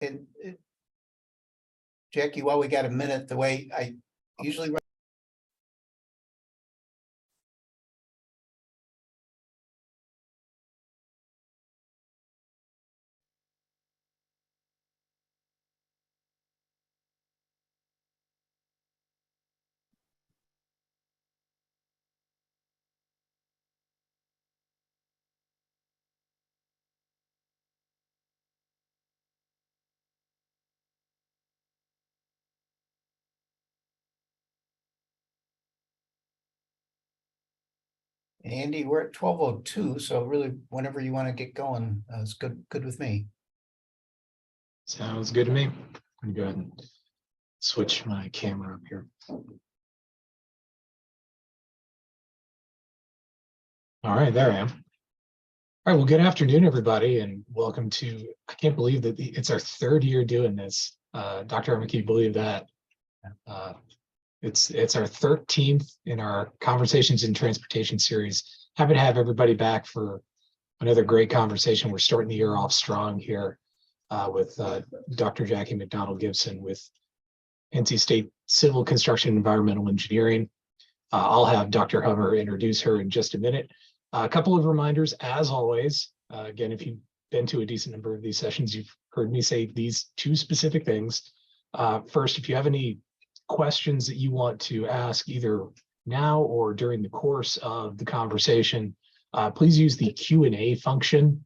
And Jackie, while we got a minute, the way I usually run. Andy, we're at 12:02, so really whenever you want to get going, it's good with me. Sounds good to me. I'm gonna go ahead and switch my camera up here. All right, there I am. All right, well, good afternoon, everybody, and welcome to, I can't believe that it's our third year doing this. Dr. Arma, can you believe that? It's our 13th in our Conversations in Transportation series. Happy to have everybody back for another great conversation. We're starting the year off strong here with Dr. Jackie McDonald Gibson with NC State Civil Construction and Environmental Engineering. I'll have Dr. Hummer introduce her in just a minute. A couple of reminders, as always. Again, if you've been to a decent number of these sessions, you've heard me say these two specific things. First, if you have any questions that you want to ask either now or during the course of the conversation, please use the Q&A function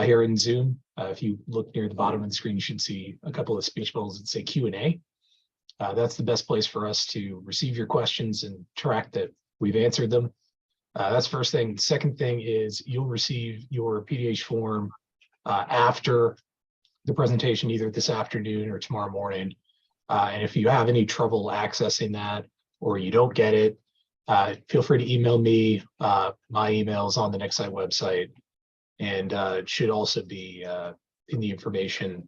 here in Zoom. If you look near the bottom of the screen, you should see a couple of speech bubbles that say Q&A. That's the best place for us to receive your questions and track that we've answered them. That's first thing. Second thing is you'll receive your PDH form after the presentation, either this afternoon or tomorrow morning. And if you have any trouble accessing that or you don't get it, feel free to email me. My email is on the Nixite website, and it should also be in the information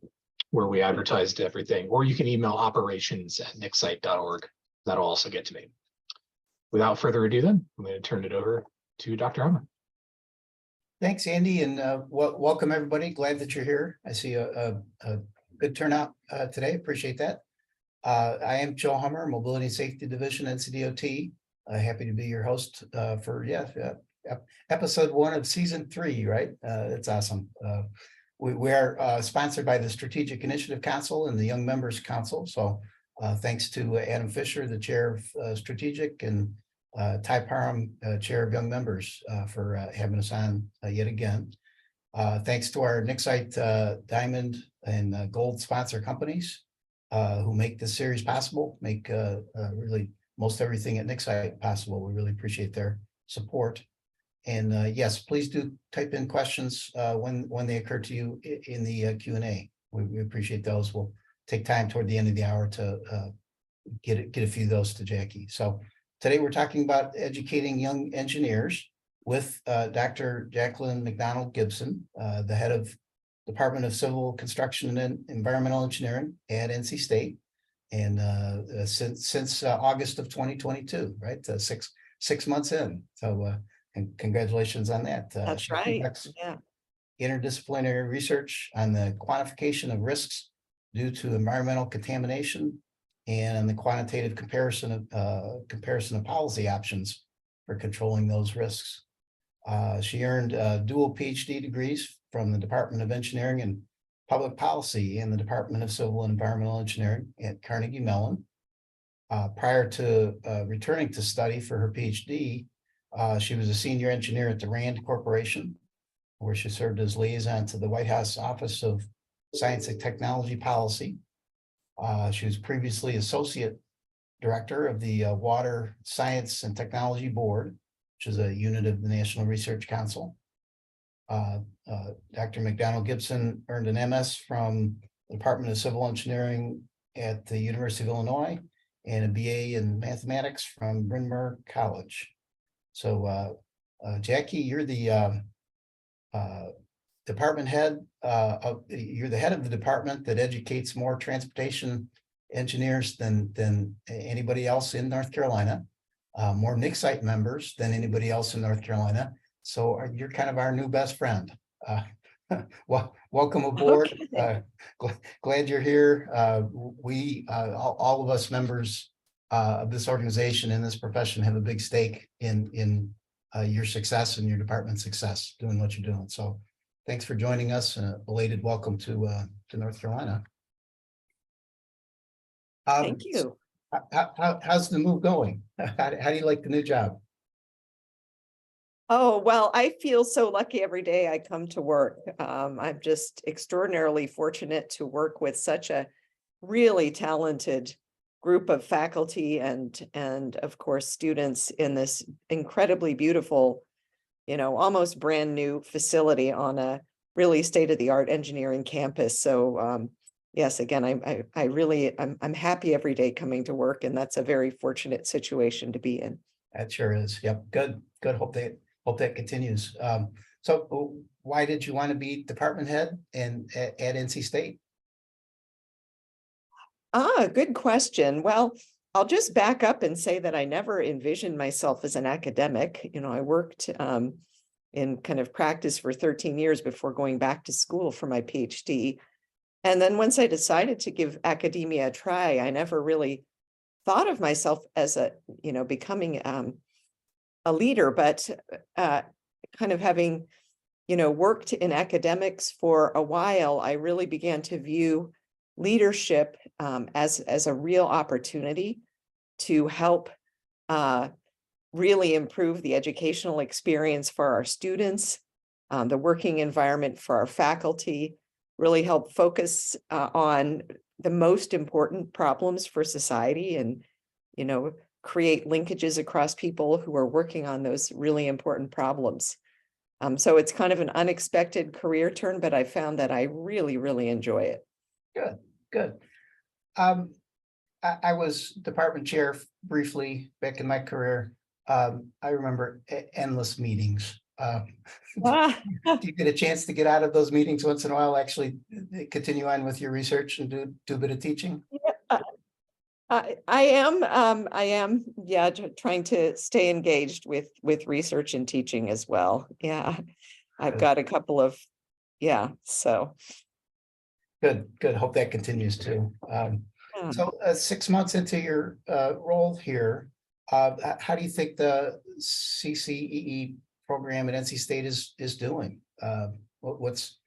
where we advertised everything, or you can email operations@nixite.org. That'll also get to me. Without further ado, then I'm going to turn it over to Dr. Hummer. Thanks, Andy, and welcome everybody. Glad that you're here. I see a good turnout today. Appreciate that. I am Joe Hummer, Mobility and Safety Division, NCDOT. Happy to be your host for episode 1 of season 3. Right, it's awesome. We are sponsored by the Strategic Initiative Council and the Young Members Council. So thanks to Adam Fisher, the chair of Strategic, and Ty Parham, chair of Young Members, for having us on yet again. Thanks to our Nixite Diamond and Gold sponsor companies who make this series possible, make really most everything at Nixite possible. We really appreciate their support. And yes, please do type in questions when they occur to you in the Q&A. We appreciate those. We'll take time toward the end of the hour to get a few of those to Jackie. So today we're talking about educating young engineers with Dr. Jacqueline McDonald Gibson, the head of Department of Civil Construction and Environmental Engineering at NC State, and since August of 2022, right? Six months in. So and congratulations on that. That's right. Yeah. Interdisciplinary research on the quantification of risks due to environmental contamination and on the quantitative comparison of policy options for controlling those risks. She earned dual PhD degrees from the Department of Engineering and Public Policy and the Department of Civil and Environmental Engineering at Carnegie Mellon. Prior to returning to study for her PhD, she was a senior engineer at the RAND Corporation, where she served as liaison to the White House Office of Science and Technology Policy. She was previously associate director of the Water Science and Technology Board, which is a unit of the National Research Council. Dr. McDonald Gibson earned an MS from the Department of Civil Engineering at the University of Illinois and a BA in mathematics from Bryn Mawr College. So Jackie, you're the department head you're the head of the department that educates more transportation engineers than anybody else in North Carolina, more Nixite members than anybody else in North Carolina. So you're kind of our new best friend. Well, welcome aboard. Okay. Glad you're here. All of us members of this organization and this profession have a big stake in your success and your department's success, doing what you're doing. So thanks for joining us. Belated welcome to North Carolina. Thank you. How's the move going? How do you like the new job? Oh, well, I feel so lucky every day I come to work. I'm just extraordinarily fortunate to work with such a really talented group of faculty and of course students in this incredibly beautiful, almost brand new facility on a really state-of-the-art engineering campus. So yes, again, I'm happy every day coming to work, and that's a very fortunate situation to be in. That sure is. Yep. Good. Hope that continues. So why did you want to be department head at NC State? Good question. Well, I'll just back up and say that I never envisioned myself as an academic. I worked in kind of practice for 13 years before going back to school for my PhD. And then once I decided to give academia a try, I never really thought of myself as becoming a leader, but kind of having, worked in academics for a while, I really began to view leadership as a real opportunity to help really improve the educational experience for our students, the working environment for our faculty, really help focus on the most important problems for society and, create linkages across people who are working on those really important problems. So it's kind of an unexpected career turn, but I found that I really, really enjoy it. Good. I was department chair briefly back in my career. I remember endless meetings. Do you get a chance to get out of those meetings once in a while, actually continue on with your research and do a bit of teaching? I am, yeah, trying to stay engaged with research and teaching as well. Yeah, I've got a couple of, so. Good. Hope that continues too. So 6 months into your role here, how do you think the CCEE program at NC State is doing? What's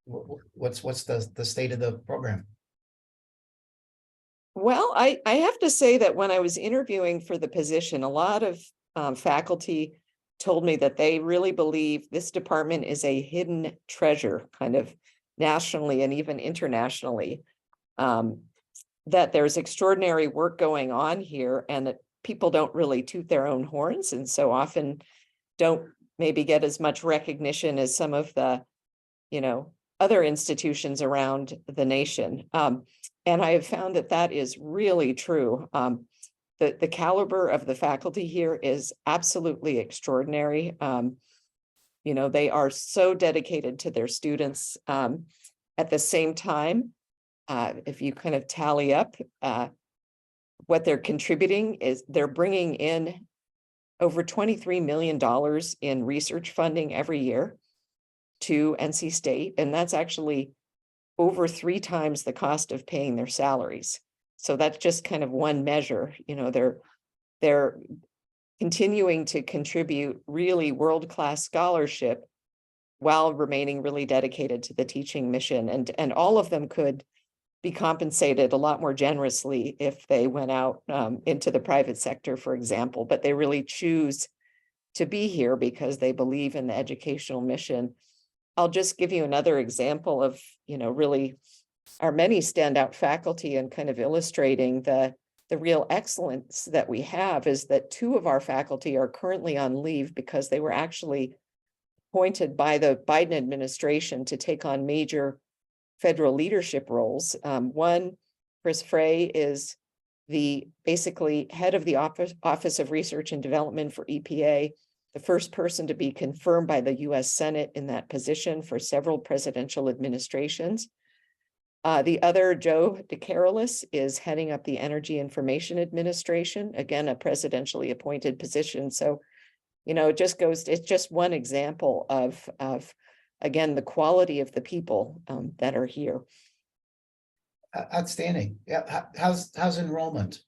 the state of the program? Well, I have to say that when I was interviewing for the position, a lot of faculty told me that they really believe this department is a hidden treasure, kind of nationally and even internationally, that there's extraordinary work going on here and that people don't really toot their own horns and so often don't maybe get as much recognition as some of the, other institutions around the nation. And I have found that that is really true. The caliber of the faculty here is absolutely extraordinary. They are so dedicated to their students. At the same time, if you kind of tally up what they're contributing is they're bringing in over $23 million in research funding every year to NC State. And that's actually over 3 times the cost of paying their salaries. So that's just kind of one measure. They're continuing to contribute really world-class scholarship while remaining really dedicated to the teaching mission. And all of them could be compensated a lot more generously if they went out into the private sector, for example, but they really choose to be here because they believe in the educational mission. I'll just give you another example of, really our many standout faculty and kind of illustrating the real excellence that we have is that 2 of our faculty are currently on leave because they were actually appointed by the Biden administration to take on major federal leadership roles. One, Chris Frey, is the basically head of the Office of Research and Development for EPA, the first person to be confirmed by the US Senate in that position for several presidential administrations. The other, Joe DeCarolis, is heading up the Energy Information Administration, again, a presidentially appointed position. So, it's just one example of again, the quality of the people that are here. Outstanding. Yeah. How's enrollment?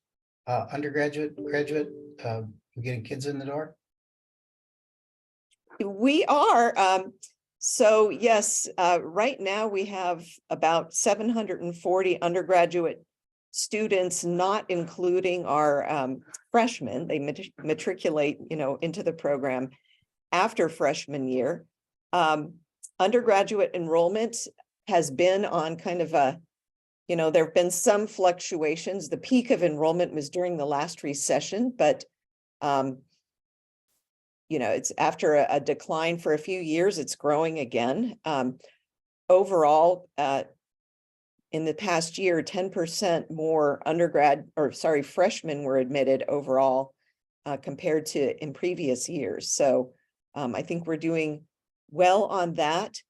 Undergraduate, graduate, we getting kids in the door? We are. So yes, right now we have about 740 undergraduate students, not including our freshmen. They matriculate, into the program after freshman year. Undergraduate enrollment has been on kind of a, there have been some fluctuations. The peak of enrollment was during the last recession, but it's after a decline for a few years, it's growing again. Overall, in the past year, 10% more freshmen were admitted overall compared to in previous years. So I think we're doing well on that.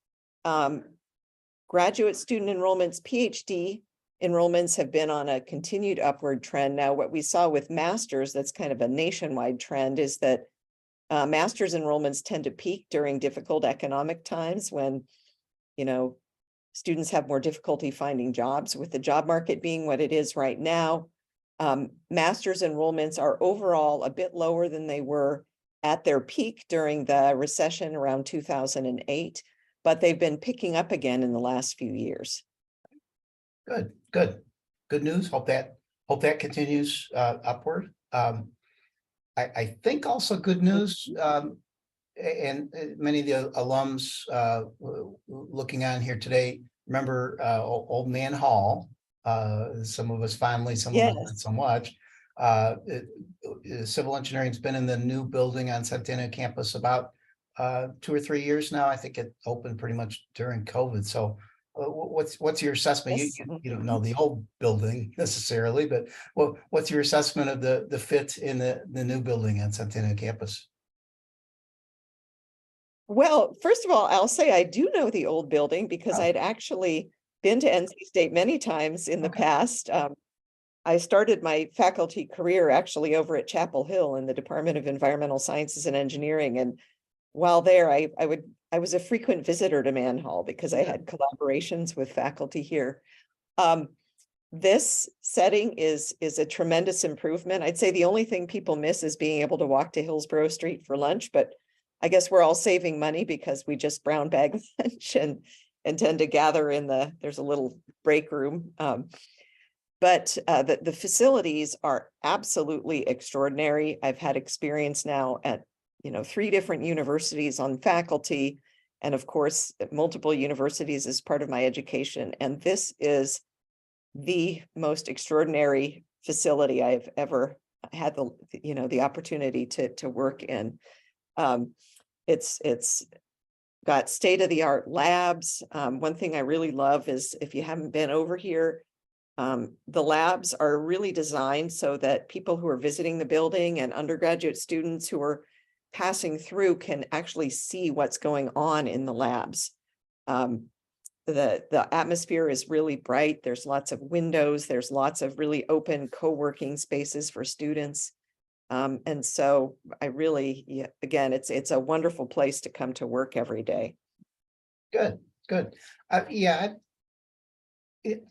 Graduate student enrollments, PhD enrollments have been on a continued upward trend. Now, what we saw with masters, that's kind of a nationwide trend, is that master's enrollments tend to peak during difficult economic times when, students have more difficulty finding jobs. With the job market being what it is right now, master's enrollments are overall a bit lower than they were at their peak during the recession around 2008, but they've been picking up again in the last few years. Good news. Hope that continues upward. I think also good news, and many of the alums looking on here today remember Old Man Hall. Some of us fondly, some of us not so much. Civil engineering's been in the new building on Centennial campus about 2 or 3 years now. I think it opened pretty much during COVID. So what's your assessment? Yes. You don't know the old building necessarily, but what's your assessment of the fit in the new building on Centennial campus? Well, first of all, I'll say I do know the old building because I'd actually been to NC State many times in the past. I started my faculty career actually over at Chapel Hill in the Department of Environmental Sciences and Engineering. And while there, I was a frequent visitor to Mann Hall because I had collaborations with faculty here. This setting is a tremendous improvement. I'd say the only thing people miss is being able to walk to Hillsborough Street for lunch, but I guess we're all saving money because we just brown bag lunch and tend to gather in there's a little break room. But the facilities are absolutely extraordinary. I've had experience now at 3 different universities on faculty, and of course, multiple universities as part of my education. And this is the most extraordinary facility I've ever had the opportunity to work in. It's got state-of-the-art labs. One thing I really love is, if you haven't been over here, the labs are really designed so that people who are visiting the building and undergraduate students who are passing through can actually see what's going on in the labs. The atmosphere is really bright. There's lots of windows. There's lots of really open co-working spaces for students. And so I really, again, it's a wonderful place to come to work every day. Good.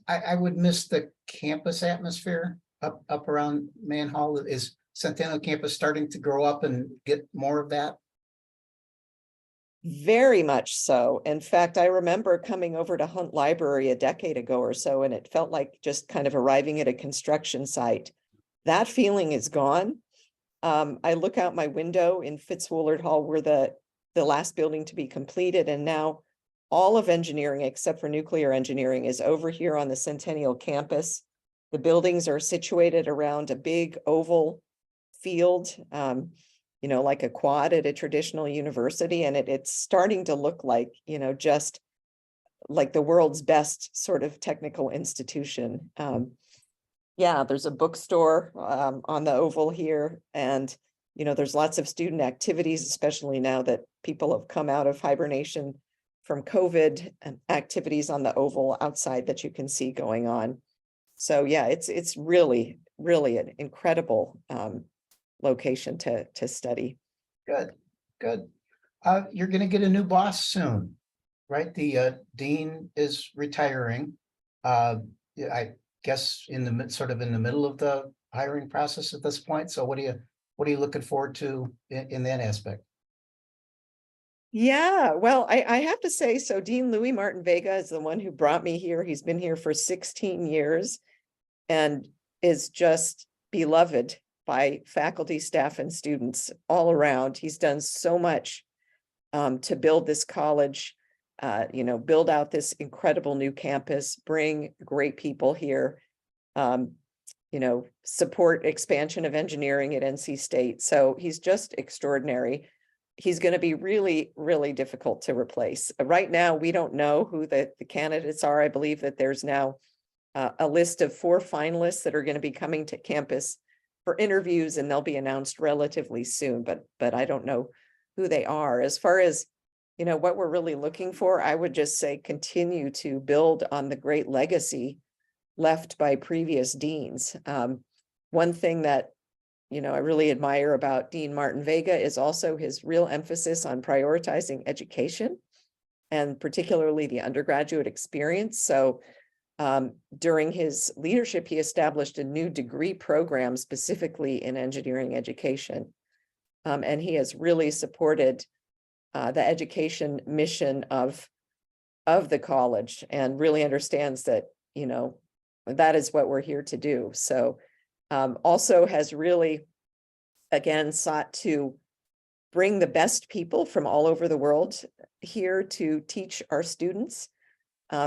I would miss the campus atmosphere up around Mann Hall. Is Centennial campus starting to grow up and get more of that? Very much so. In fact, I remember coming over to Hunt Library a decade ago or so, and it felt like just kind of arriving at a construction site. That feeling is gone. I look out my window in Fitzwillard Hall, where the last building to be completed, and now all of engineering except for nuclear engineering is over here on the Centennial campus. The buildings are situated around a big oval field, like a quad at a traditional university, and it's starting to look like, just like the world's best sort of technical institution. There's a bookstore on the oval here, and there's lots of student activities, especially now that people have come out of hibernation from COVID, and activities on the oval outside that you can see going on. So yeah, it's really, really an incredible location to study. Good. You're going to get a new boss soon. right? The dean is retiring. Yeah, I guess in the sort of in the middle of the hiring process at this point. So what are you looking forward to in that aspect? Yeah, well, I have to say, so Dean Louis Martin Vega is the one who brought me here. He's been here for 16 years and is just beloved by faculty, staff, and students all around. He's done so much to build this college, build out this incredible new campus, bring great people here, support expansion of engineering at NC State. So he's just extraordinary. He's going to be really, really difficult to replace. Right now, we don't know who the candidates are. I believe that there's now a list of 4 finalists that are going to be coming to campus for interviews, and they'll be announced relatively soon, but I don't know who they are. As far as, what we're really looking for, I would just say continue to build on the great legacy left by previous deans. One thing that I really admire about Dean Martin Vega is also his real emphasis on prioritizing education, and particularly the undergraduate experience. So during his leadership, he established a new degree program specifically in engineering education. And he has really supported the education mission of the college, and really understands that, that is what we're here to do. So also has really, again, sought to bring the best people from all over the world here to teach our students.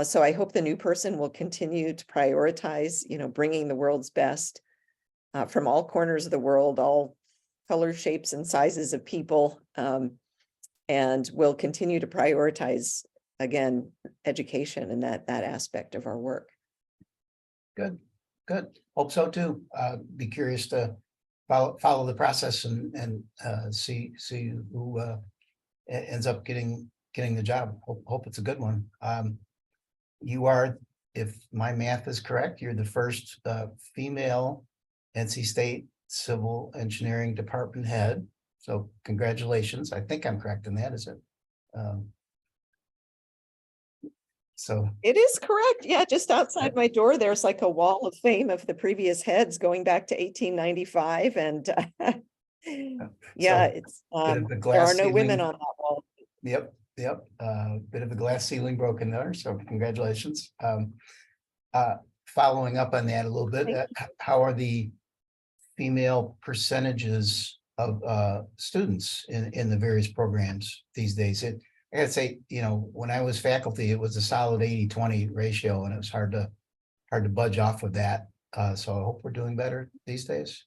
So I hope the new person will continue to prioritize, bringing the world's best from all corners of the world, all colors, shapes, and sizes of people, and will continue to prioritize, again, education and that aspect of our work. Good. Hope so too. Be curious to follow the process and see who ends up getting the job. Hope it's a good one. You are, if my math is correct, you're the first female NC State Civil Engineering Department head. So congratulations. I think I'm correct in that, is it? So it is correct. Yeah, just outside my door, there's like a wall of fame of the previous heads going back to 1895. And yeah, it's there are no women on that wall. Yep. Bit of a glass ceiling broken there. So congratulations. Following up on that a little bit, how are the female percentages of students in the various programs these days? I gotta say, when I was faculty, it was a solid 80-20 ratio, and it was hard to budge off of that. So I hope we're doing better these days.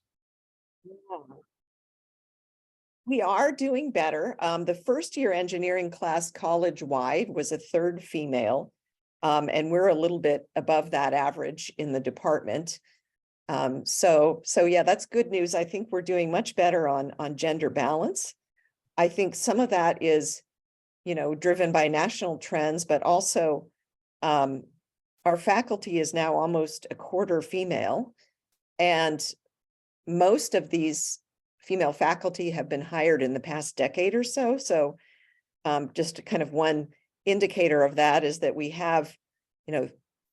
We are doing better. The first year engineering class college-wide was a 1/3 female, and we're a little bit above that average in the department. So yeah, that's good news. I think we're doing much better on gender balance. I think some of that is, driven by national trends, but also our faculty is now almost a 1/4 female, and most of these female faculty have been hired in the past decade or so. So just kind of one indicator of that is that we have,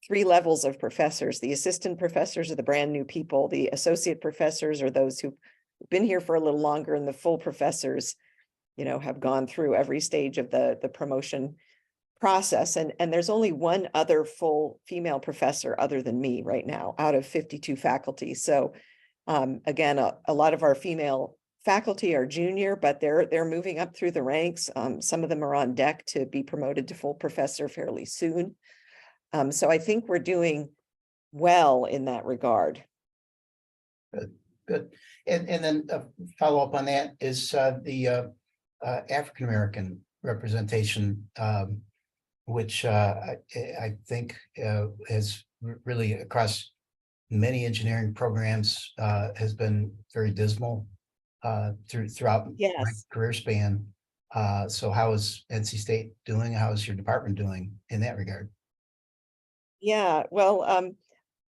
3 levels of professors. The assistant professors are the brand new people. The associate professors are those who've been here for a little longer, and the full professors, have gone through every stage of the promotion process. And there's only one other full female professor other than me right now out of 52 faculty. So again, a lot of our female faculty are junior, but they're moving up through the ranks. Some of them are on deck to be promoted to full professor fairly soon. So I think we're doing well in that regard. Good. And then follow up on that is the African-American representation, which I think has really across many engineering programs has been very dismal throughout my career span. So how is NC State doing? How is your department doing in that regard? Yeah, well,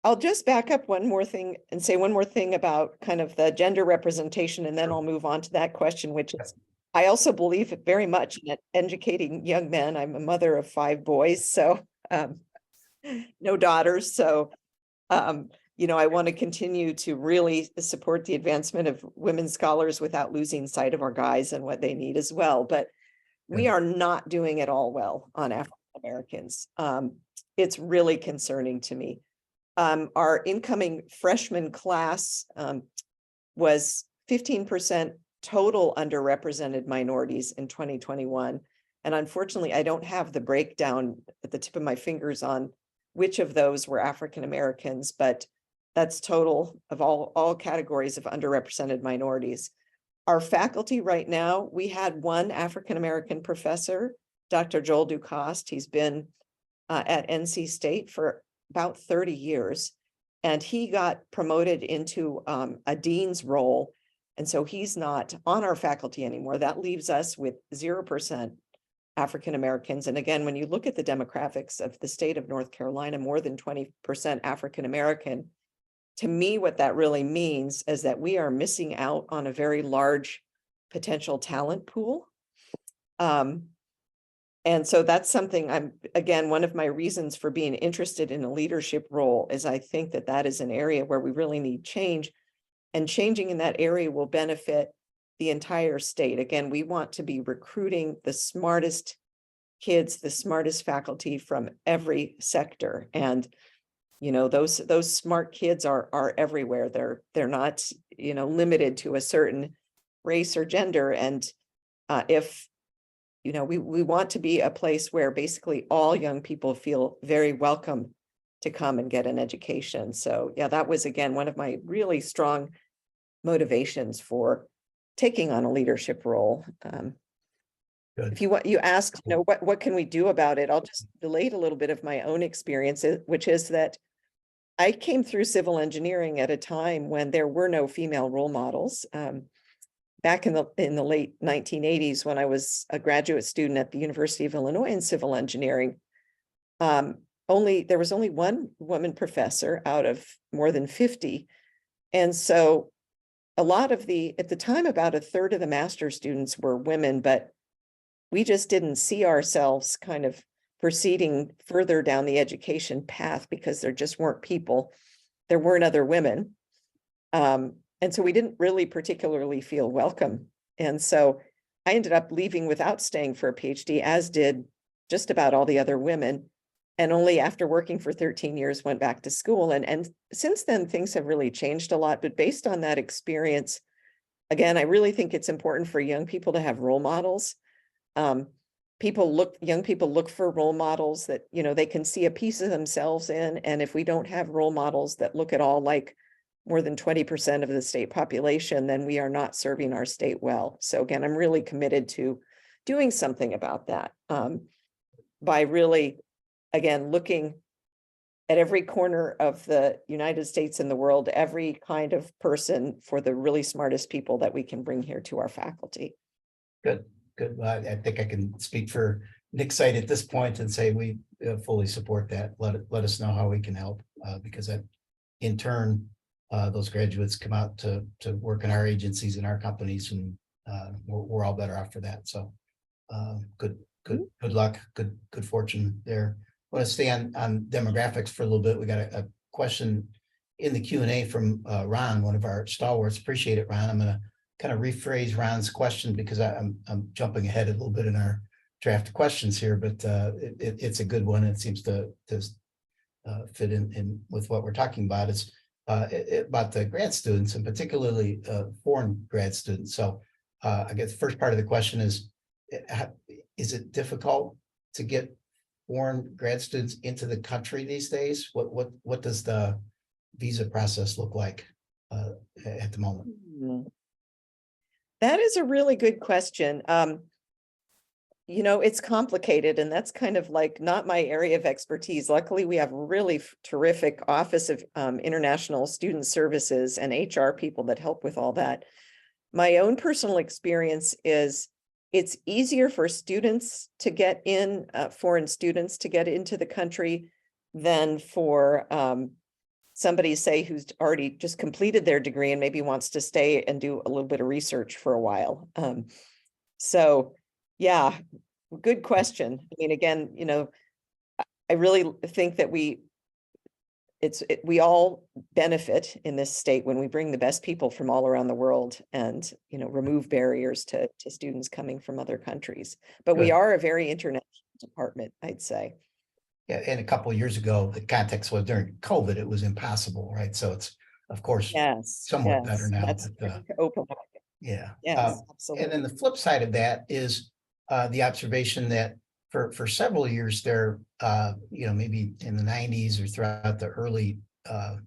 I'll just back up one more thing and say one more thing about kind of the gender representation, and then I'll move on to that question, which is I also believe very much in educating young men. I'm a mother of 5 boys, so no daughters. So, I want to continue to really support the advancement of women scholars without losing sight of our guys and what they need as well. But we are not doing it all well on African Americans. It's really concerning to me. Our incoming freshman class was 15% total underrepresented minorities in 2021. And unfortunately, I don't have the breakdown at the tip of my fingers on which of those were African Americans, but that's total of all categories of underrepresented minorities. Our faculty right now, we had one African American professor, Dr. Joel Ducoste. He's been at NC State for about 30 years, and he got promoted into a dean's role. And so he's not on our faculty anymore. That leaves us with 0% African Americans. And again, when you look at the demographics of the state of North Carolina, more than 20% African American, to me, what that really means is that we are missing out on a very large potential talent pool. And so that's something again, one of my reasons for being interested in a leadership role is I think that that is an area where we really need change, and changing in that area will benefit the entire state. Again, we want to be recruiting the smartest kids, the smartest faculty from every sector. And, those smart kids are everywhere. They're not, limited to a certain race or gender. And if we want to be a place where basically all young people feel very welcome to come and get an education. So yeah, that was, again, one of my really strong motivations for taking on a leadership role. If you ask, what can we do about it? I'll just relate a little bit of my own experience, which is that I came through civil engineering at a time when there were no female role models. Back in the late 1980s, when I was a graduate student at the University of Illinois in civil engineering, there was only one woman professor out of more than 50. And so at the time, about a third of the master's students were women, but we just didn't see ourselves kind of proceeding further down the education path because there just weren't people. There weren't other women. And so we didn't really particularly feel welcome. And so I ended up leaving without staying for a PhD, as did just about all the other women. And only after working for 13 years went back to school. And since then, things have really changed a lot. But based on that experience, again, I really think it's important for young people to have role models. Young people look for role models that, they can see a piece of themselves in. And if we don't have role models that look at all like more than 20% of the state population, then we are not serving our state well. So again, I'm really committed to doing something about that by really, again, looking at every corner of the United States and the world, every kind of person for the really smartest people that we can bring here to our faculty. Good. Well, I think I can speak for Nick Site at this point and say we fully support that. Let us know how we can help because that, in turn, those graduates come out to work in our agencies and our companies, and we're all better after that. So good luck, good fortune there. I want to stay on demographics for a little bit. We got a question in the Q&A from Ron, one of our stalwarts. Appreciate it, Ron. I'm going to kind of rephrase Ron's question because I'm jumping ahead a little bit in our draft questions here, but it's a good one. It seems to fit in with what we're talking about. It's about the grad students, and particularly foreign grad students. So I guess the first part of the question is it difficult to get foreign grad students into the country these days? What does the visa process look like at the moment? That is a really good question. It's complicated, and that's kind of like not my area of expertise. Luckily, we have really terrific Office of International Student Services and HR people that help with all that. My own personal experience is it's easier for students to get in, foreign students to get into the country than for somebody, say, who's already just completed their degree and maybe wants to stay and do a little bit of research for a while. So, yeah, good question. I mean, again, I really think that we all benefit in this state when we bring the best people from all around the world and, remove barriers to students coming from other countries. But we Good. are a very international department, I'd say. Yeah, and a couple of years ago, the context was during COVID, it was impossible, right? So it's, of course, Yes, somewhat better yes, now, that's but open up. yeah. Yes, And absolutely. then the flip side of that is the observation that for several years there, maybe in the 90s or throughout the early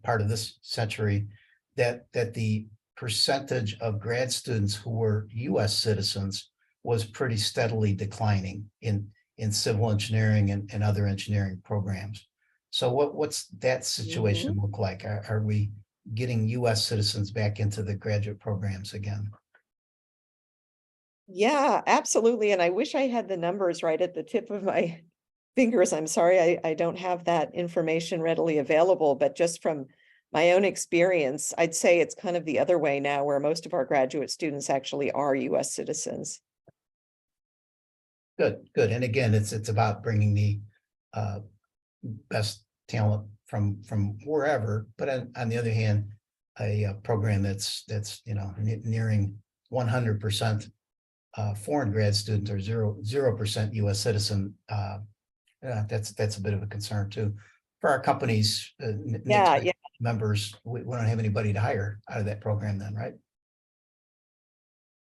part of this century, that the percentage of grad students who were US citizens was pretty steadily declining in civil engineering and other engineering programs. So what's that situation look like? Are we getting US citizens back into the graduate programs again? Yeah, absolutely. And I wish I had the numbers right at the tip of my fingers. I'm sorry, I don't have that information readily available, but just from my own experience, I'd say it's kind of the other way now, where most of our graduate students actually are US citizens. Good, good. And again, it's about bringing the uh, best talent from wherever. But on the other hand, a program that's nearing 100% foreign grad student or 0% U.S. citizen. That's a bit of a concern too for our companies. Yeah, yeah. Members, we don't have anybody to hire out of that program then, right?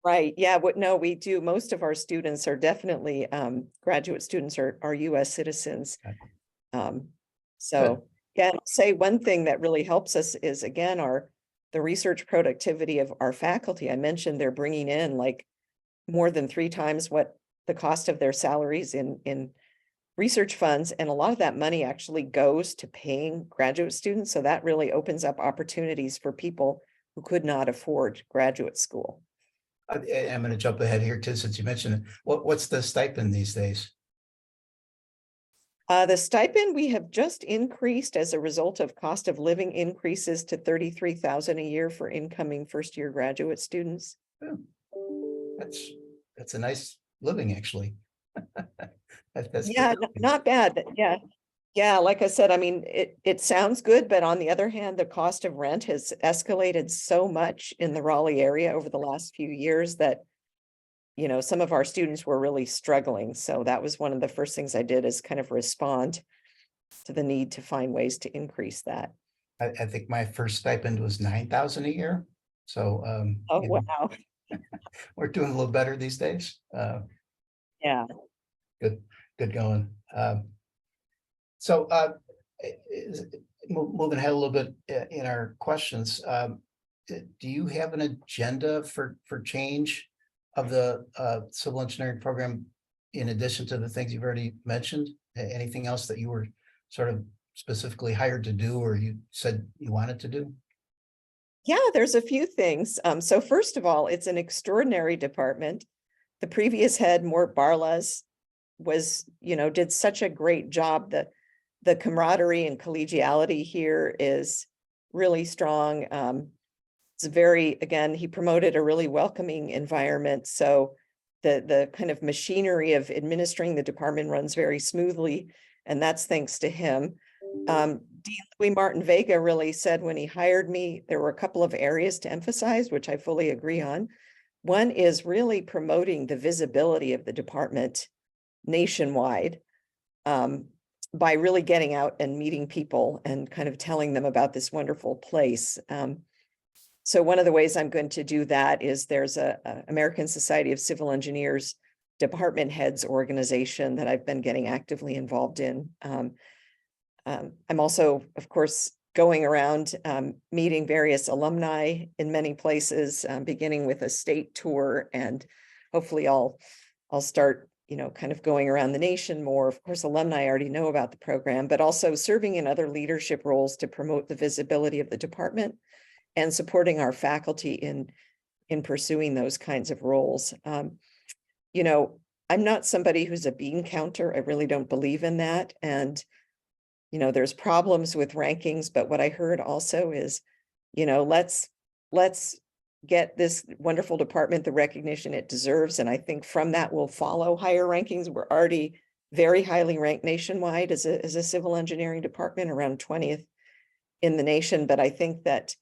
Right. Yeah. No, we do. Most of our students are definitely graduate students are US citizens. Okay. Um, Good. so yeah, and I'll say one thing that really helps us is again the research productivity of our faculty. I mentioned they're bringing in like more than 3 times what the cost of their salaries in research funds, and a lot of that money actually goes to paying graduate students. So that really opens up opportunities for people who could not afford graduate school. I'm going to jump ahead here too, since you mentioned it. What's the stipend these days? The stipend we have just increased as a result of cost of living increases to $33,000 a year for incoming first-year graduate students. Oh, that's a nice living, actually. That's Yeah, not bad. Yeah. Yeah, like I said, I mean, it sounds good, but on the other hand, the cost of rent has escalated so much in the Raleigh area over the last few years that, some of our students were really struggling. So that was one of the first things I did, is kind of respond to the need to find ways to increase that. I think my first stipend was 9,000 a year. So Oh, wow. we're doing a little better these days. Yeah. Good, good going. So moving ahead a little bit in our questions, do you have an agenda for change of the civil engineering program in addition to the things you've already mentioned? Anything else that you were sort of specifically hired to do, or you said you wanted to do? Yeah, there's a few things. So first of all, it's an extraordinary department. The previous head, Mort Barlas, did such a great job. The camaraderie and collegiality here is really strong. Again, he promoted a really welcoming environment. So the kind of machinery of administering the department runs very smoothly, and that's thanks to him. Dean Louis Martin Vega really said when he hired me, there were a couple of areas to emphasize, which I fully agree on. One is really promoting the visibility of the department nationwide, by really getting out and meeting people and kind of telling them about this wonderful place. So one of the ways I'm going to do that is there's a American Society of Civil Engineers department heads organization that I've been getting actively involved in. I'm also, of course, going around meeting various alumni in many places, beginning with a state tour, and hopefully I'll start, kind of going around the nation more. Of course, alumni already know about the program, but also serving in other leadership roles to promote the visibility of the department and supporting our faculty in pursuing those kinds of roles. I'm not somebody who's a bean counter. I really don't believe in that. And there's problems with rankings, but what I heard also is, let's get this wonderful department the recognition it deserves. And I think from that will follow higher rankings. We're already very highly ranked nationwide as a civil engineering department, around 20th in the nation. But I think that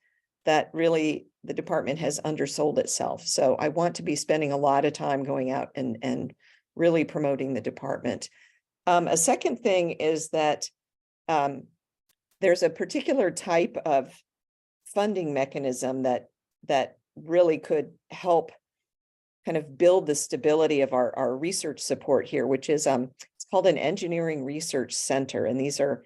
really the department has undersold itself. So I want to be spending a lot of time going out and really promoting the department. A second thing is that there's a particular type of funding mechanism that really could help kind of build the stability of our research support here, which is it's called an engineering research center. And these are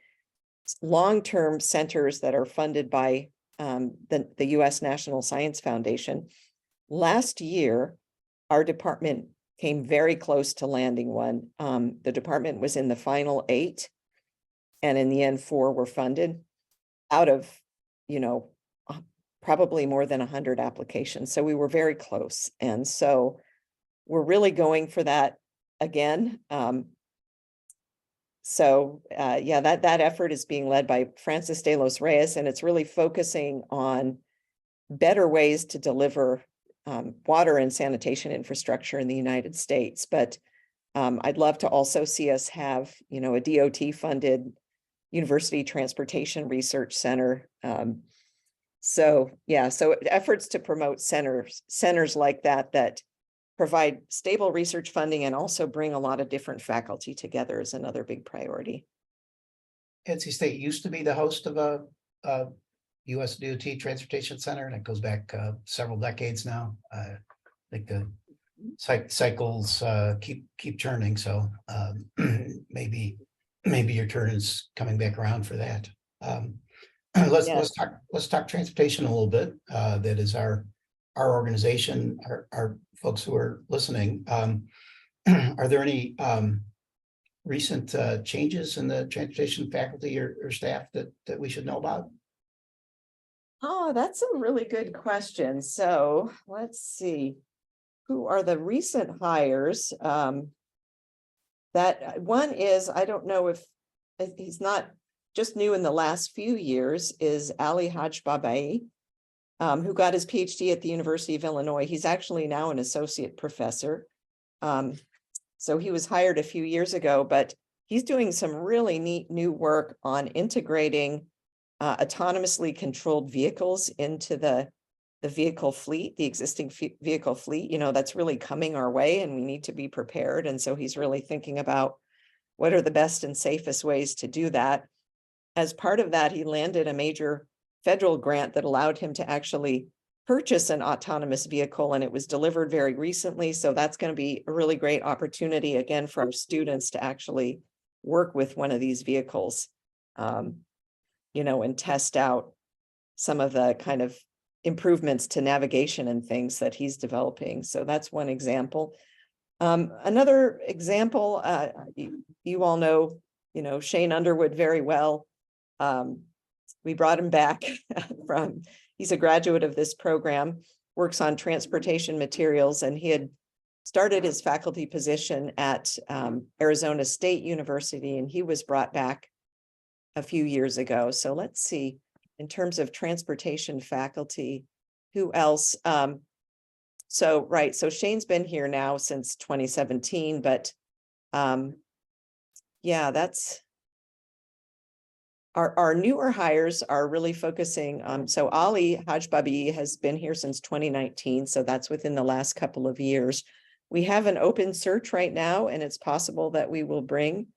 long-term centers that are funded by the U.S. National Science Foundation. Last year, our department came very close to landing one. The department was in the final 8, and in the end, 4 were funded out of, probably more than 100 applications. So we were very close. And so we're really going for that again. Yeah, that effort is being led by Francis de los Reyes, and it's really focusing on better ways to deliver water and sanitation infrastructure in the United States. But I'd love to also see us have, a DOT-funded University Transportation Research Center. So efforts to promote centers like that provide stable research funding and also bring a lot of different faculty together is another big priority. NC State used to be the host of a US DOT Transportation Center, and it goes back several decades now. I think the cycles keep turning, so maybe your turn is coming back around for that. Let's talk transportation a little bit. That is our organization, our folks who are listening. Are there any recent changes in the transportation faculty or staff that we should know about? Oh, that's a really good question. So let's see. Who are the recent hires? That one is, I don't know if he's not just new in the last few years, is Ali Hajbabai, who got his PhD at the University of Illinois. He's actually now an associate professor. So he was hired a few years ago, but he's doing some really neat new work on integrating autonomously controlled vehicles into the vehicle fleet, the existing vehicle fleet. That's really coming our way, and we need to be prepared. And so he's really thinking about what are the best and safest ways to do that. As part of that, he landed a major federal grant that allowed him to actually purchase an autonomous vehicle, and it was delivered very recently. So that's going to be a really great opportunity, again, for our students to actually work with one of these vehicles, and test out some of the kind of improvements to navigation and things that he's developing. So that's one example. Another example, you all know, Shane Underwood very well. We brought him back he's a graduate of this program, works on transportation materials, and he had started his faculty position at Arizona State University, and he was brought back a few years ago. So let's see, in terms of transportation faculty, who else? So Shane's been here now since 2017, but that's our newer hires are really focusing. So Ali Hajbabi has been here since 2019. So that's within the last couple of years. We have an open search right now, and it's possible that we will bring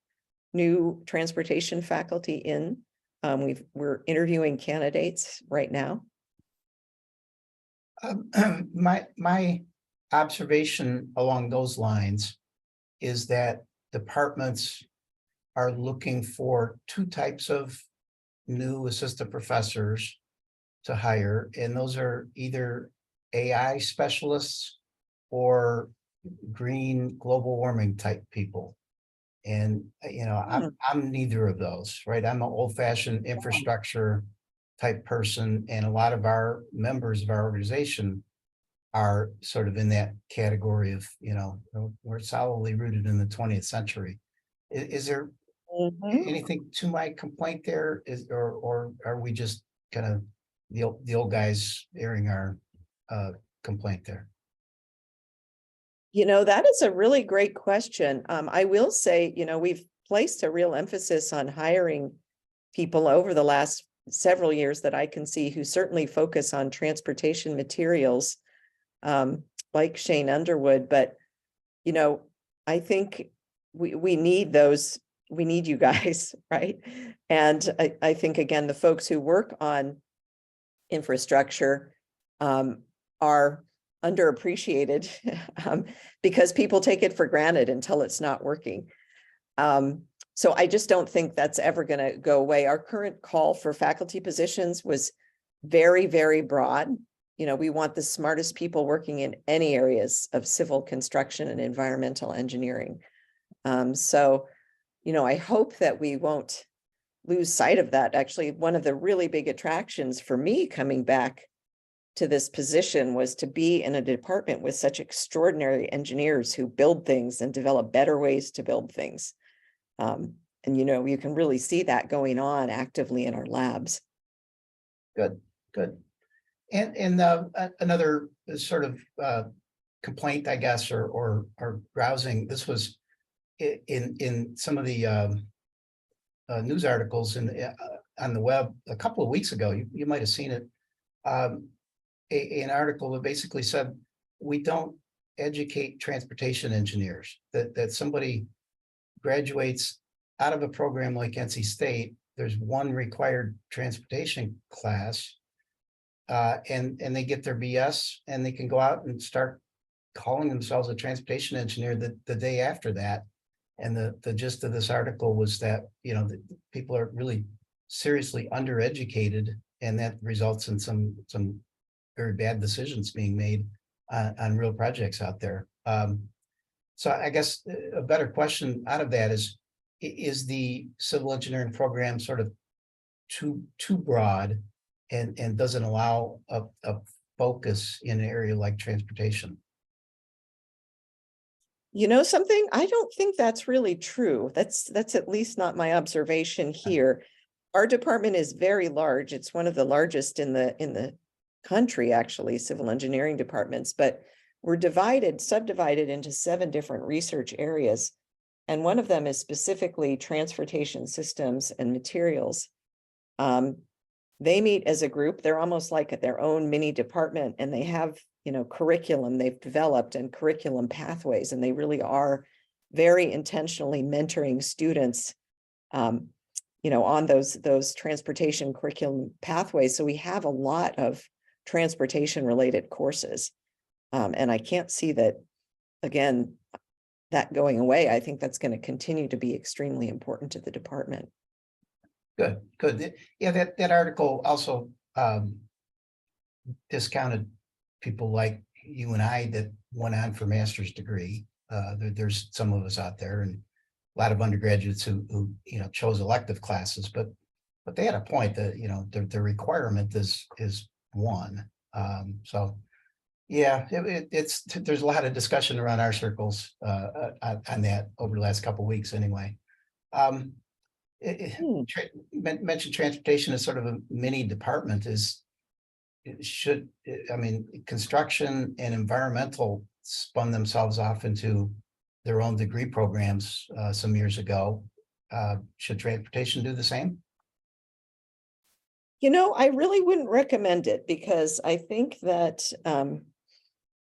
new transportation faculty in. We're interviewing candidates right now. My observation along those lines is that departments are looking for 2 types of new assistant professors to hire, and those are either AI specialists or green global warming type people. And I'm neither of those, right? I'm an old-fashioned infrastructure type person, and a lot of our members of our organization are sort of in that category of, we're solidly rooted in the 20th century. Is there anything to my complaint there? Or are we just kind of the old guys airing our complaint there? You know, that is a really great question. I will say, you know, we've placed a real emphasis on hiring people over the last several years that I can see who certainly focus on transportation materials, like Shane Underwood. But, you know, I think we need those, we need you guys, right? And I think, again, the folks who work on infrastructure are underappreciated because people take it for granted until it's not working. So I just don't think that's ever going to go away. Our current call for faculty positions was very, very broad. You know, we want the smartest people working in any areas of civil construction and environmental engineering. So, you know, I hope that we won't lose sight of that. Actually, one of the really big attractions for me coming back to this position was to be in a department with such extraordinary engineers who build things and develop better ways to build things. And, you know, you can really see that going on actively in our labs. Good, good. And another sort of complaint, I guess, or grousing. This was in some of the news articles on the web a couple of weeks ago. You might have seen it. An article that basically said we don't educate transportation engineers. That somebody graduates out of a program like NC State. There's one required transportation class. And they get their BS and they can go out and start calling themselves a transportation engineer the day after that. And the gist of this article was that, you know, the people are really seriously undereducated, and that results in some very bad decisions being made on real projects out there. So I guess a better question out of that is the civil engineering program sort of too broad and doesn't allow a focus in an area like transportation? You know something? I don't think that's really true. That's at least not my observation here. Our department is very large. It's one of the largest in the country, actually, civil engineering departments, but we're subdivided into 7 different research areas. And one of them is specifically transportation systems and materials. They meet as a group. They're almost like their own mini department, and they have, you know, curriculum they've developed and curriculum pathways, and they really are very intentionally mentoring students, you know, on those transportation curriculum pathways. So we have a lot of transportation related courses. And I can't see that, again, that going away. I think that's going to continue to be extremely important to the department. Good, good. Yeah, that article also discounted people like you and I that went on for master's degree. There's some of us out there, and a lot of undergraduates who you know chose elective classes, but they had a point that, you know, the requirement is 1. So yeah, it's there's a lot of discussion around our circles on that over the last couple of weeks anyway. Mentioned transportation as sort of a mini department. I mean, construction and environmental spun themselves off into their own degree programs some years ago. Should transportation do the same? You know, I really wouldn't recommend it, because I think that,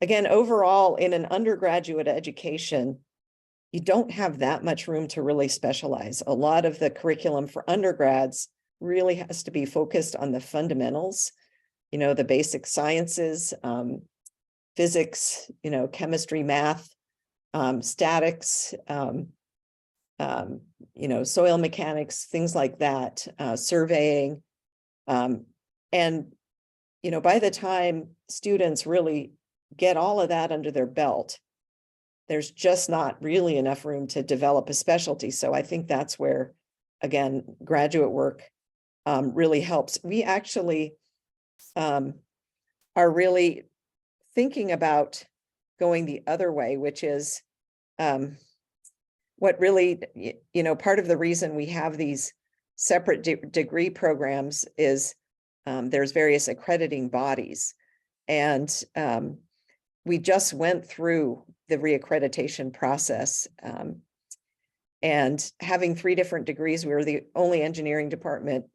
again, overall in an undergraduate education, you don't have that much room to really specialize. A lot of the curriculum for undergrads really has to be focused on the fundamentals, you know, the basic sciences, physics, you know, chemistry, math, statics, you know, soil mechanics, things like that, surveying. And, you know, by the time students really get all of that under their belt, there's just not really enough room to develop a specialty. So I think that's where, again, graduate work really helps. We actually are really thinking about going the other way, which is what really, you know, part of the reason we have these separate degree programs is there's various accrediting bodies. And we just went through the reaccreditation process. And having 3 different degrees, we were the only engineering department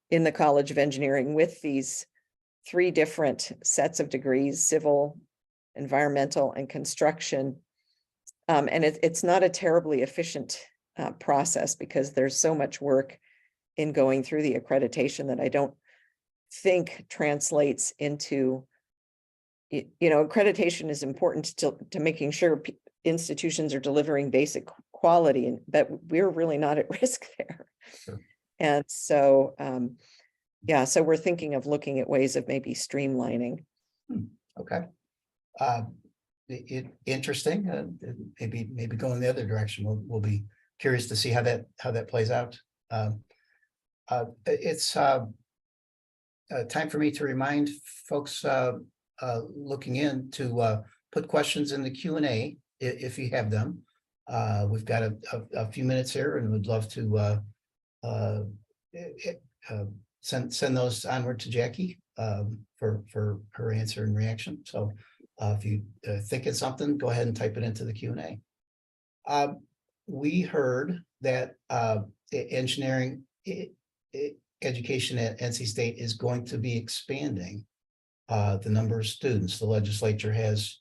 in the College of Engineering with these 3 different sets of degrees: civil, environmental, and construction. And it's not a terribly efficient process, because there's so much work in going through the accreditation that I don't think translates into, accreditation is important to making sure institutions are delivering basic quality, but we're really not at risk there. Sure. And so, yeah, so we're thinking of looking at ways of maybe streamlining. Okay. Interesting. Maybe going the other direction. We'll be curious to see how that plays out. It's time for me to remind folks looking in to put questions in the Q&A if you have them. We've got a few minutes here, and we'd love to send those onward to Jackie for her answer and reaction. So if you think of something, go ahead and type it into the Q&A. We heard that engineering education at NC State is going to be expanding the number of students. The legislature has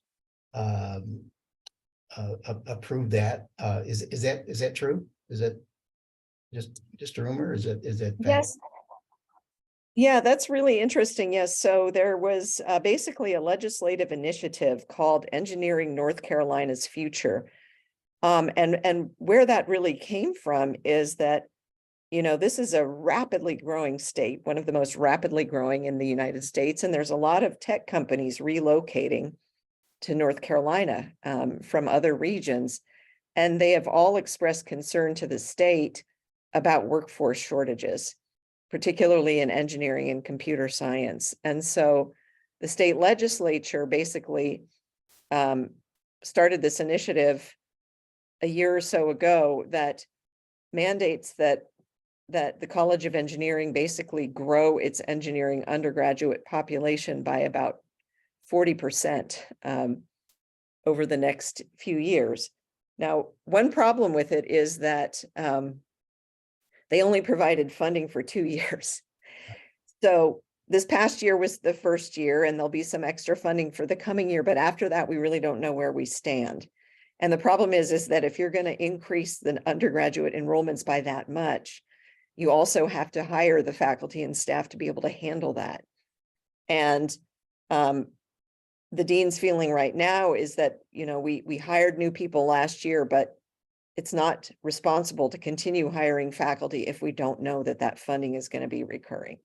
approved that. Is that true? Is that just a rumor? Is that fact? Yes. Yeah, that's really interesting. Yes. So there was basically a legislative initiative called Engineering North Carolina's Future. And where that really came from is that, this is a rapidly growing state, one of the most rapidly growing in the United States. And there's a lot of tech companies relocating to North Carolina from other regions. And they have all expressed concern to the state about workforce shortages, particularly in engineering and computer science. And so the state legislature basically started this initiative a year or so ago that mandates that the College of Engineering basically grow its engineering undergraduate population by about 40% over the next few years. Now, one problem with it is that they only provided funding for 2 years. So this past year was the first year, and there'll be some extra funding for the coming year. But after that, we really don't know where we stand. And the problem is that if you're going to increase the undergraduate enrollments by that much, you also have to hire the faculty and staff to be able to handle that. And the dean's feeling right now is that, we hired new people last year, but it's not responsible to continue hiring faculty if we don't know that funding is going to be recurring.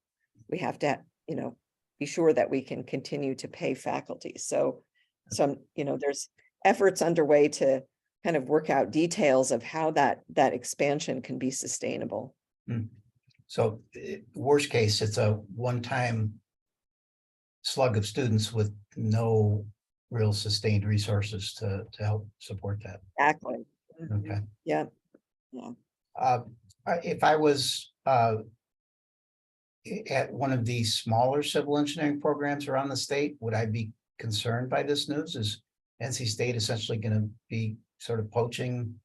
We have to, be sure that we can continue to pay faculty. So there's efforts underway to kind of work out details of how that expansion can be sustainable. So worst case, it's a one-time slug of students with no real sustained resources to help support that. Exactly. Okay. Yeah. If I was at one of these smaller civil engineering programs around the state, would I be concerned by this news? Is NC State essentially going to be sort of poaching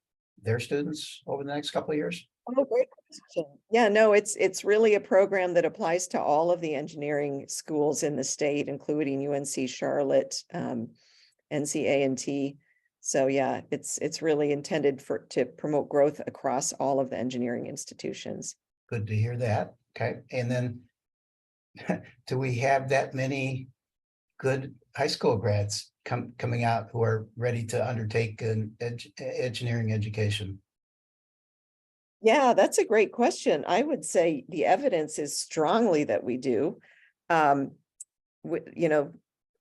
their students over the next couple of years? Oh, great question. Yeah, no, it's really a program that applies to all of the engineering schools in the state, including UNC Charlotte, NC A&T. So yeah, it's really intended to promote growth across all of the engineering institutions. Good to hear that. Okay. And then do we have that many good high school grads coming out who are ready to undertake an engineering education? Yeah, that's a great question. I would say the evidence is strongly that we do.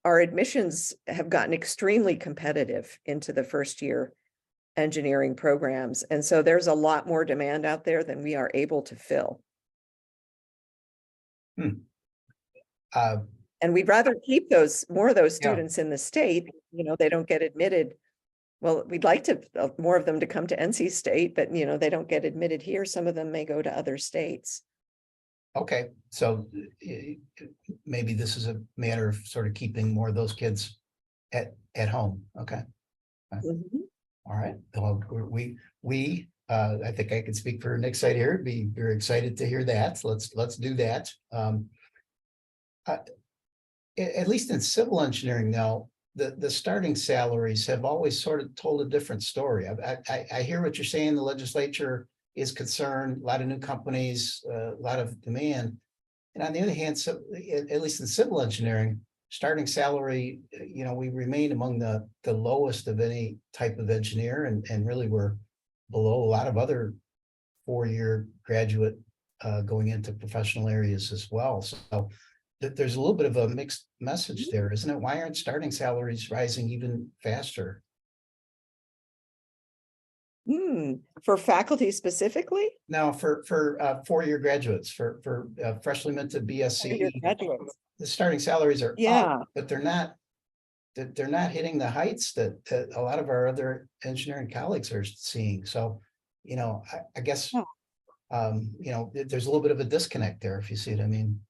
Our admissions have gotten extremely competitive into the first year engineering programs. And so there's a lot more demand out there than we are able to fill. And we'd rather keep more of those students in the state. They don't get admitted. Well, we'd like to more of them to come to NC State, but they don't get admitted here. Some of them may go to other states. Okay, so maybe this is a matter of sort of keeping more of those kids at home. Okay. Mhm. All right. Well, I think I can speak for Nick's side here. Be very excited to hear that. So let's do that. I- at least in civil engineering now, the starting salaries have always sort of told a different story. I hear what you're saying. The legislature is concerned, a lot of new companies, a lot of demand. And on the other hand, so at least in civil engineering, starting salary, we remain among the lowest of any type of engineer, and really we're below a lot of other four-year graduate going into professional areas as well. So there's a little bit of a mixed message there, isn't it? Why aren't starting salaries rising even faster? For faculty specifically? Now, for four-year graduates, for freshly minted For your BSc, graduates. the starting salaries are Yeah. up, but they're not hitting the heights that a lot of our other engineering colleagues are seeing. So, I guess, Yeah. there's a little bit of a disconnect there, if you see what I mean.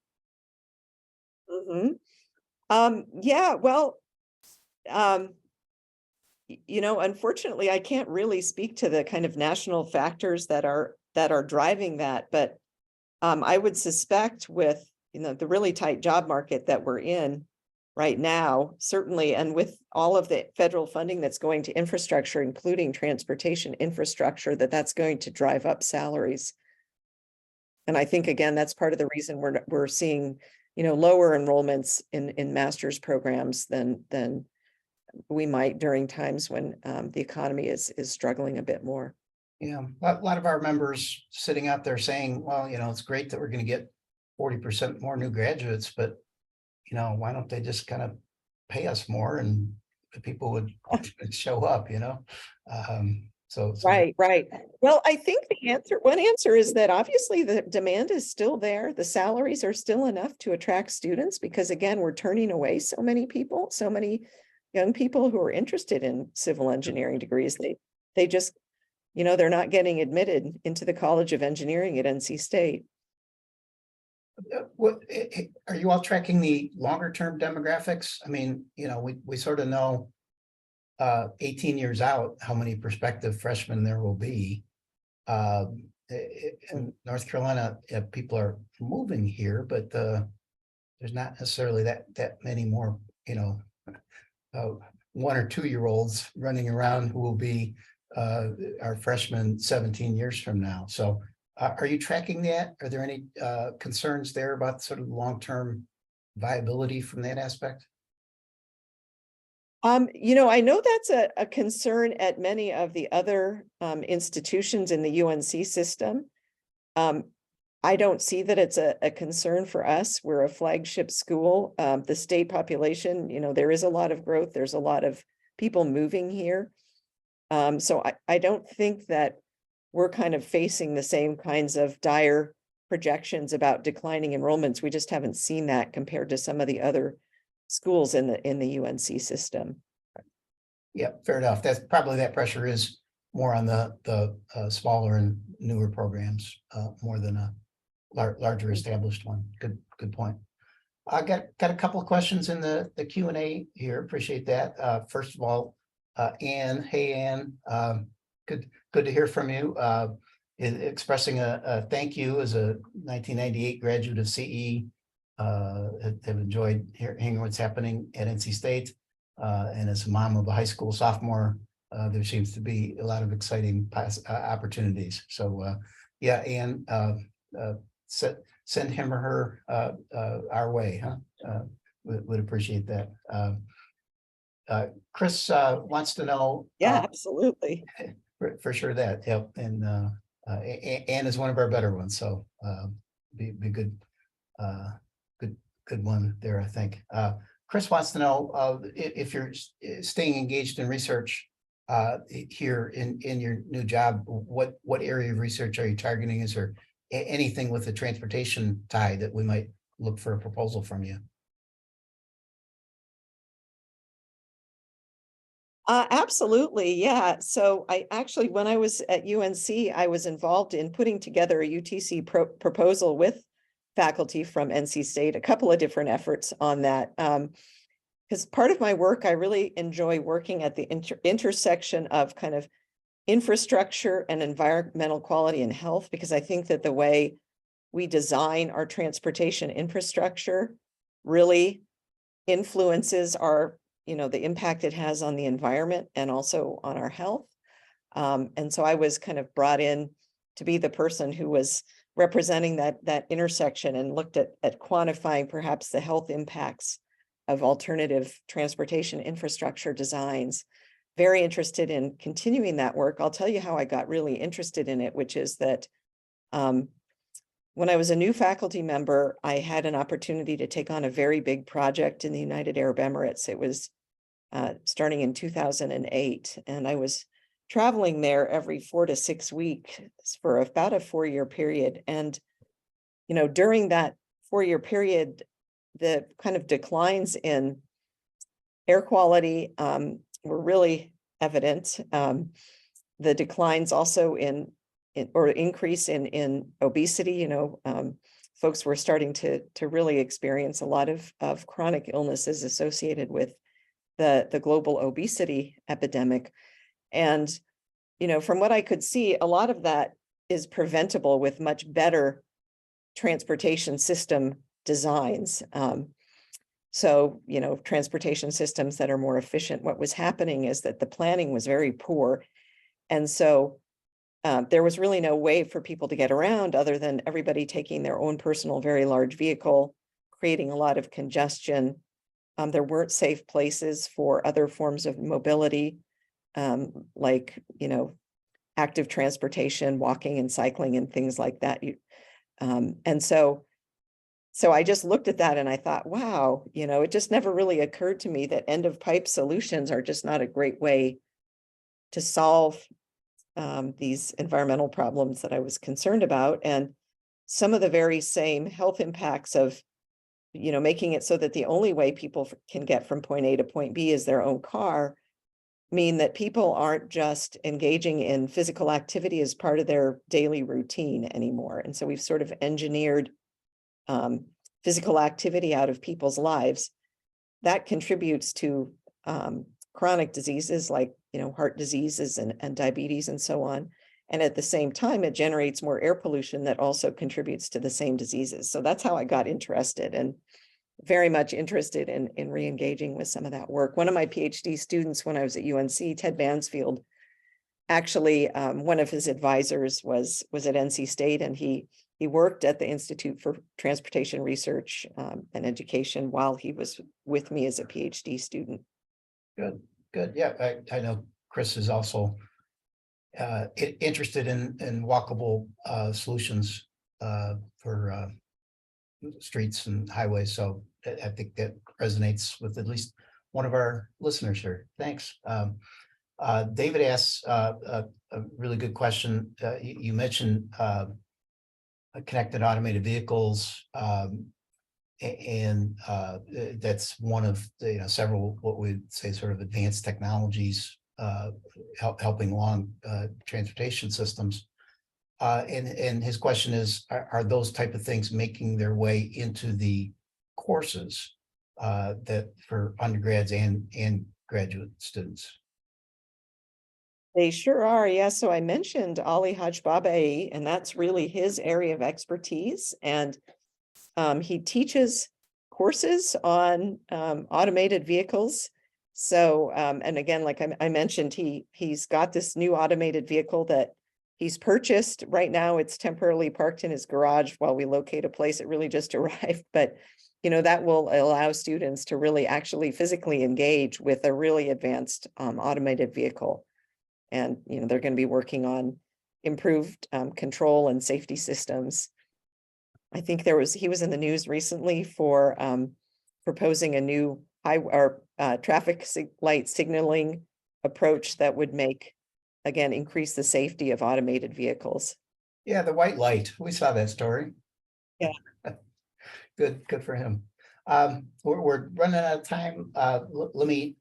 Yeah, well, um, unfortunately, I can't really speak to the kind of national factors that are driving that, but I would suspect with, the really tight job market that we're in right now, certainly, and with all of the federal funding that's going to infrastructure, including transportation infrastructure, that's going to drive up salaries. And I think, again, that's part of the reason we're seeing, lower enrollments in master's programs than we might during times when the economy is struggling a bit more. Yeah, a lot of our members sitting out there saying, well, it's great that we're going to get 40% more new graduates, but why don't they just kind of pay us more and the people would show up, So Right. Well, I think one answer is that obviously the demand is still there. The salaries are still enough to attract students because, again, we're turning away so many people, so many young people who are interested in civil engineering degrees. They just, they're not getting admitted into the College of Engineering at NC State. What are you all tracking the longer term demographics? I mean, we sort of know 18 years out how many prospective freshmen there will be. In North Carolina, people are moving here, but there's not necessarily that many more, 1 or 2 year olds running around who will be our freshmen 17 years from now. So are you tracking that? Are there any concerns there about sort of long-term viability from that aspect? I know that's a concern at many of the other institutions in the UNC system. I don't see that it's a concern for us. We're a flagship school. The state population, there is a lot of growth. There's a lot of people moving here. So I don't think that we're kind of facing the same kinds of dire projections about declining enrollments. We just haven't seen that compared to some of the other schools in the UNC system. Yeah, fair enough. That's probably that pressure is more on the smaller and newer programs, more than a larger established one. Good point. I got a couple of questions in the Q&A here. Appreciate that. First of all, Anne, hey Anne, good to hear from you. Expressing a thank you as a 1998 graduate of CE. Have enjoyed hearing what's happening at NC State, and as a mom of a high school sophomore, there seems to be a lot of exciting opportunities. So yeah, Anne, send him or her our way, huh? Would appreciate that. Chris wants to know. Yeah, absolutely. For sure that, yep. And Anne is one of our better ones, so be good, good one there, I think. Chris wants to know if you're staying engaged in research here in your new job, what area of research are you targeting? Is there anything with the transportation tie that we might look for a proposal from you? Absolutely. Yeah. So when I was at UNC, I was involved in putting together a UTC proposal with faculty from NC State, a couple of different efforts on that. because part of my work, I really enjoy working at the intersection of kind of infrastructure and environmental quality and health, because I think that the way we design our transportation infrastructure really influences our, the impact it has on the environment and also on our health. And so I was kind of brought in to be the person who was representing that intersection and looked at quantifying perhaps the health impacts of alternative transportation infrastructure designs. Very interested in continuing that work. I'll tell you how I got really interested in it, which is that when I was a new faculty member, I had an opportunity to take on a very big project in the United Arab Emirates. It was starting in 2008, and I was traveling there every 4 to 6 weeks for about a 4-year period. And, during that 4-year period, the kind of declines in air quality were really evident. The declines also in increase in obesity, folks were starting to really experience a lot of chronic illnesses associated with the global obesity epidemic. And, from what I could see, a lot of that is preventable with much better transportation system designs. So, transportation systems that are more efficient. What was happening is that the planning was very poor. And so there was really no way for people to get around other than everybody taking their own personal, very large vehicle, creating a lot of congestion. There weren't safe places for other forms of mobility, like, active transportation, walking and cycling and things like that. And so I just looked at that and I thought, wow, it just never really occurred to me that end of pipe solutions are just not a great way to solve these environmental problems that I was concerned about. And some of the very same health impacts of, making it so that the only way people can get from point A to point B is their own car, mean that people aren't just engaging in physical activity as part of their daily routine anymore. And so we've sort of engineered physical activity out of people's lives. That contributes to chronic diseases like, heart diseases and diabetes and so on. And at the same time, it generates more air pollution that also contributes to the same diseases. So that's how I got interested, and very much interested in re-engaging with some of that work. One of my PhD students when I was at UNC, Ted Mansfield, actually, one of his advisors was at NC State, and he worked at the Institute for Transportation Research and Education while he was with me as a PhD student. Good. Yeah, I know Chris is also interested in walkable solutions for streets and highways. So I think that resonates with at least one of our listeners here. Thanks. David asks a really good question. You mentioned connected automated vehicles, and that's one of the several what we'd say sort of advanced technologies helping along transportation systems. And his question is, are those type of things making their way into the courses that for undergrads and graduate students? They sure are. Yeah. So I mentioned Ali Hajbabai, and that's really his area of expertise. And he teaches courses on automated vehicles. So, and again, like I mentioned, he's got this new automated vehicle that he's purchased. Right now, it's temporarily parked in his garage while we locate a place. It really just arrived, but that will allow students to really actually physically engage with a really advanced automated vehicle. And, they're going to be working on improved control and safety systems. I think he was in the news recently for proposing a new traffic light signaling approach that would increase the safety of automated vehicles. Yeah, the white light. We saw that story. Yeah. Good for him. We're running out of time. Let me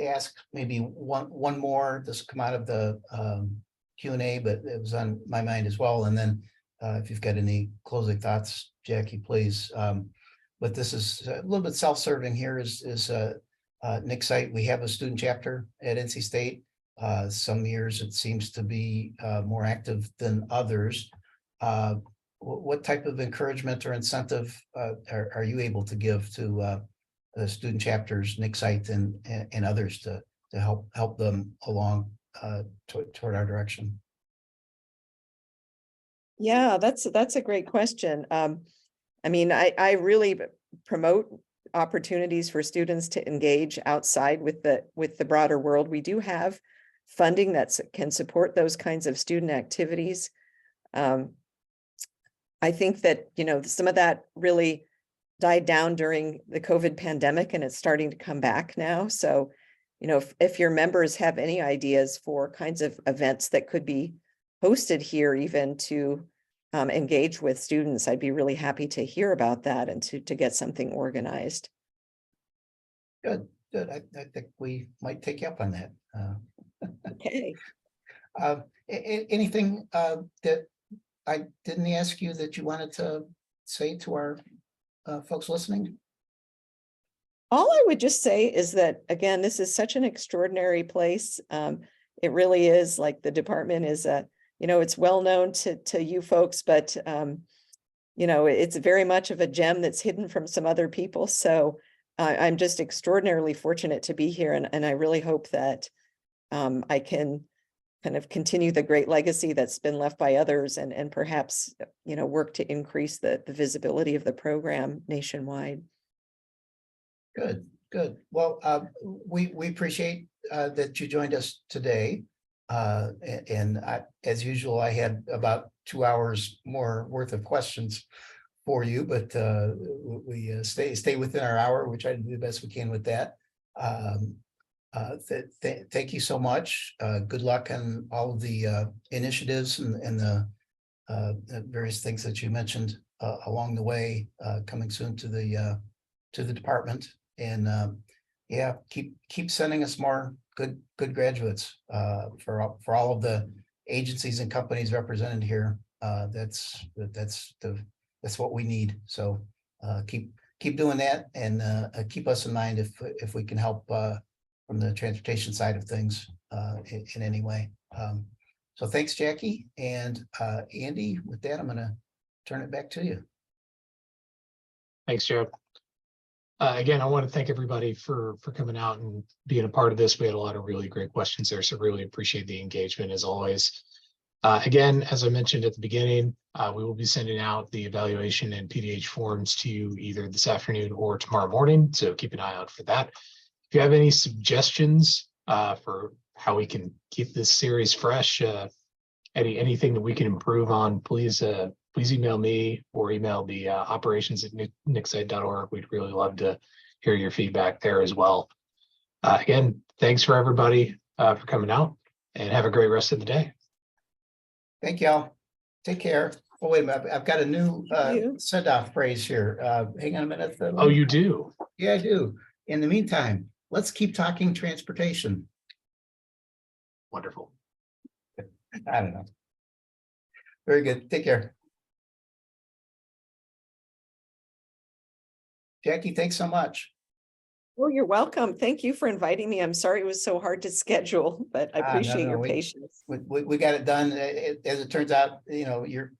ask maybe one more. This will come out of the Q&A, but it was on my mind as well. And then if you've got any closing thoughts, Jackie, please. But this is a little bit self-serving here. Is Nick site, we have a student chapter at NC State. Some years it seems to be more active than others. What type of encouragement or incentive are you able to give to the student chapters, Nick site, and others to help them along toward our direction? Yeah, that's a great question. I mean, I really promote opportunities for students to engage outside with the broader world. We do have funding that can support those kinds of student activities. I think that, you know, some of that really died down during the COVID pandemic, and it's starting to come back now. So, you know, if your members have any ideas for kinds of events that could be hosted here, even to engage with students, I'd be really happy to hear about that and to get something organized. Good. I think we might take you up on that. Okay. Anything that I didn't ask you that you wanted to say to our folks listening? All I would just say is that, again, this is such an extraordinary place. It really is. Like, the department is you know, it's well known to you folks, but you know, it's very much of a gem that's hidden from some other people. So I'm just extraordinarily fortunate to be here, and I really hope that I can kind of continue the great legacy that's been left by others, and perhaps, you know, work to increase the visibility of the program nationwide. Good. Well, we appreciate that you joined us today. And as usual, I had about 2 hours more worth of questions for you, but we stay within our hour. We try to do the best we can with that. Thank you so much. Good luck on all of the initiatives and the various things that you mentioned along the way, coming soon to the department. And yeah, keep sending us more good graduates for all of the agencies and companies represented here. That's what we need. So keep doing that, and keep us in mind if we can help from the transportation side of things in any way. So thanks, Jackie. And Andy, with that, I'm going to turn it back to you. Thanks, Joe. Again, I want to thank everybody for coming out and being a part of this. We had a lot of really great questions there, so really appreciate the engagement as always. Again, as I mentioned at the beginning, we will be sending out the evaluation and PDH forms to you either this afternoon or tomorrow morning, so keep an eye out for that. If you have any suggestions for how we can keep this series fresh, anything that we can improve on, please email me or email the operations@nicksite.org. We'd really love to hear your feedback there as well. Again, thanks for everybody for coming out, and have a great rest of the day. Thank y'all. Take care. Oh, wait a minute. I've got a new send-off phrase here. Hang on a minute. Oh, you do? Yeah, I do. In the meantime, let's keep talking transportation. Wonderful. I don't know. Very good. Take care. Jackie, thanks so much. Oh, you're welcome. Thank you for inviting me. I'm sorry it was so hard to schedule, but I appreciate your patience. We got it done. As it turns out, you know, you're